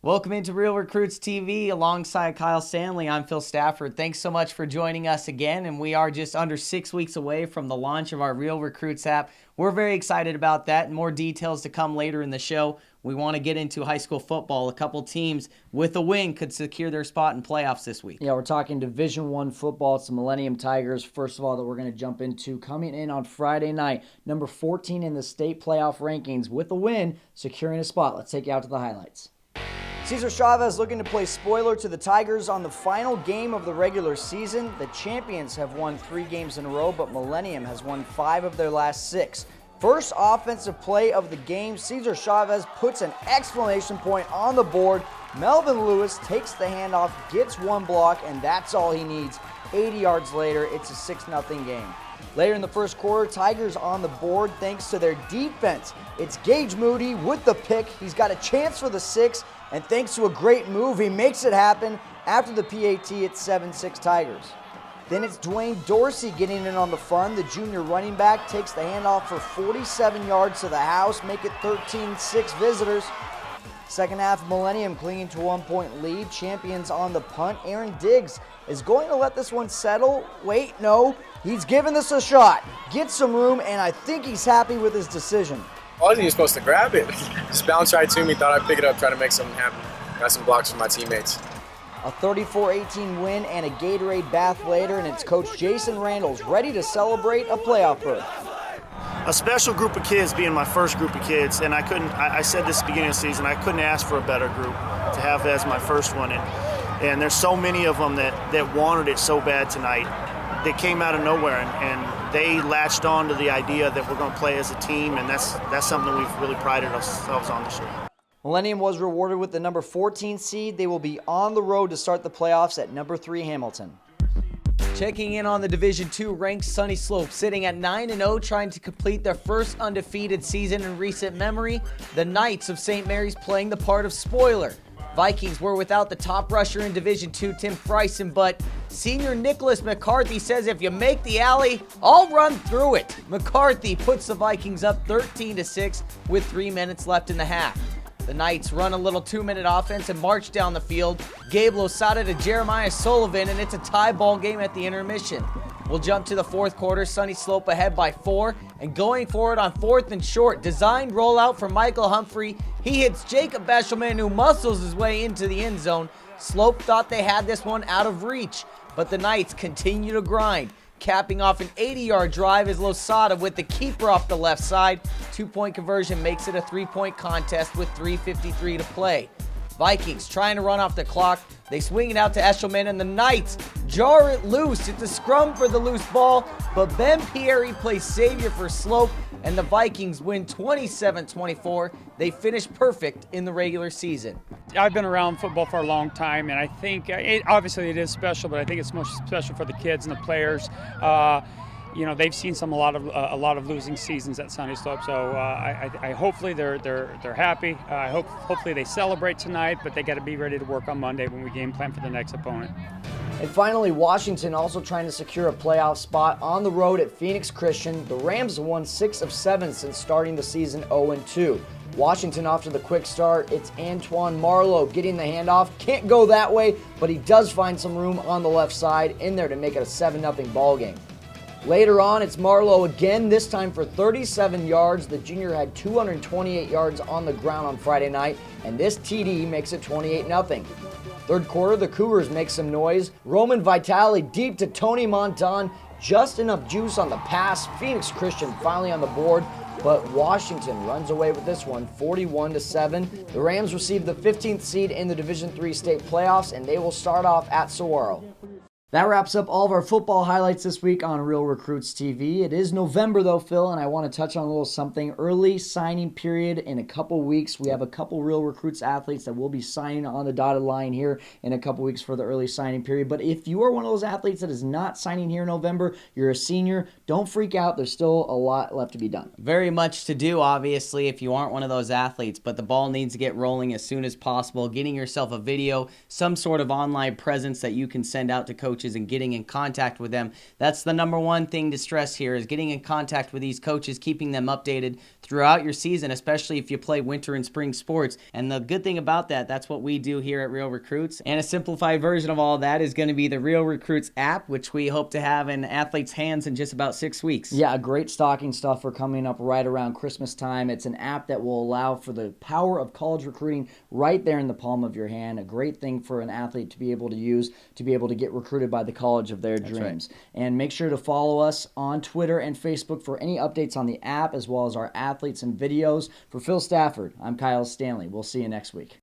Welcome into Real Recruits TV alongside Kyle Stanley. I'm Phil Stafford. Thanks so much for joining us again, and we are just under 6 weeks away from the launch of our Real Recruits app. We're very excited about that, and more details to come later in the show. We want to get into high school football. A couple teams with a win could secure their spot in playoffs this week. Yeah, we're talking Division I football. It's the Millennium Tigers, first of all, that we're going to jump into. Coming in on Friday night, number 14 in the state playoff rankings with a win, securing a spot. Let's take you out to the highlights. Cesar Chavez looking to play spoiler to the Tigers on the final game of the regular season. The champions have won 3 games in a row, but Millennium has won 5 of their last 6. First offensive play of the game, Cesar Chavez puts an exclamation point on the board. Melvin Lewis takes the handoff, gets 1 block, and that's all he needs. 80 yards later, it's a 6-0 game. Later in the first quarter, Tigers on the board thanks to their defense. It's Gage Moody with the pick. He's got a chance for the 6, and thanks to a great move, he makes it happen. After the PAT, it's 7-6 Tigers. Then it's Dwayne Dorsey getting in on the fun. The junior running back takes the handoff for 47 yards to the house, make it 13-6 visitors. Second half, Millennium clinging to 1-point lead. Champions on the punt. Aaron Diggs is going to let this one settle. Wait, no. He's giving this a shot. Gets some room, and I think he's happy with his decision. I wasn't even supposed to grab it. Just bounced right to me. Thought I'd pick it up, try to make something happen. Got some blocks from my teammates. A 34-18 win and a Gatorade bath later, and it's Coach Jason Randall's ready to celebrate a playoff berth. A special group of kids being my first group of kids, and I said this at the beginning of the season, I couldn't ask for a better group to have as my first one. And there's so many of them that wanted it so bad tonight. They came out of nowhere, and they latched on to the idea that we're going to play as a team, and that's something we've really prided ourselves on this year. Millennium was rewarded with the number 14 seed. They will be on the road to start the playoffs at number 3 Hamilton. Checking in on the Division II ranked Sunny Slope, sitting at 9-0, trying to complete their first undefeated season in recent memory. The Knights of St. Mary's playing the part of spoiler. Vikings were without the top rusher in Division II, Tim Freisen, but senior Nicholas McCarthy says if you make the alley, I'll run through it. McCarthy puts the Vikings up 13-6 with 3 minutes left in the half. The Knights run a little 2-minute offense and march down the field. Gabe Losada to Jeremiah Sullivan, and it's a tie ball game at the intermission. We'll jump to the fourth quarter. Sunny Slope ahead by 4, and going forward on 4th and short. Designed rollout from Michael Humphrey. He hits Jacob Beshelman, who muscles his way into the end zone. Slope thought they had this one out of reach, but the Knights continue to grind. Capping off an 80-yard drive is Losada with the keeper off the left side. 2-point conversion makes it a 3-point contest with 3:53 to play. Vikings trying to run off the clock. They swing it out to Eshelman, and the Knights jar it loose. It's a scrum for the loose ball, but Ben Pieri plays savior for Slope, and the Vikings win 27-24. They finish perfect in the regular season. I've been around football for a long time, and I think obviously it is special, but I think it's most special for the kids and the players. They've seen a lot of losing seasons at Sunny Slope, so I hopefully they're happy. Hopefully they celebrate tonight, but they got to be ready to work on Monday when we game plan for the next opponent. And finally, Washington also trying to secure a playoff spot on the road at Phoenix Christian. The Rams have won 6 of 7 since starting the season 0-2. Washington off to the quick start. It's Antoine Marlowe getting the handoff. Can't go that way, but he does find some room on the left side in there to make it a 7-0 ball game. Later on, it's Marlowe again, this time for 37 yards. The junior had 228 yards on the ground on Friday night, and this TD makes it 28-0. Third quarter, the Cougars make some noise. Roman Vitale deep to Tony Montan. Just enough juice on the pass. Phoenix Christian finally on the board, but Washington runs away with this one, 41-7. The Rams receive the 15th seed in the Division III state playoffs, and they will start off at Saguaro. That wraps up all of our football highlights this week on Real Recruits TV. It is November though, Phil, and I want to touch on a little something. Early signing period in a couple weeks. We have a couple Real Recruits athletes that will be signing on the dotted line here in a couple weeks for the early signing period. But if you are one of those athletes that is not signing here in November, you're a senior, don't freak out. There's still a lot left to be done. Very much to do, obviously, if you aren't one of those athletes, but the ball needs to get rolling as soon as possible. Getting yourself a video, some sort of online presence that you can send out to Coach coaches and getting in contact with them. That's the number one thing to stress here, is getting in contact with these coaches, keeping them updated throughout your season, especially if you play winter and spring sports. And the good thing about that, that's what we do here at Real Recruits. And a simplified version of all that is going to be the Real Recruits app, which we hope to have in athletes' hands in just about 6 weeks. Yeah, a great stocking stuffer coming up right around Christmas time. It's an app that will allow for the power of college recruiting right there in the palm of your hand. A great thing for an athlete to be able to use to be able to get recruited by the college of their dreams. Right. And make sure to follow us on Twitter and Facebook for any updates on the app, as well as our athletes and videos. For Phil Stafford, I'm Kyle Stanley. We'll see you next week.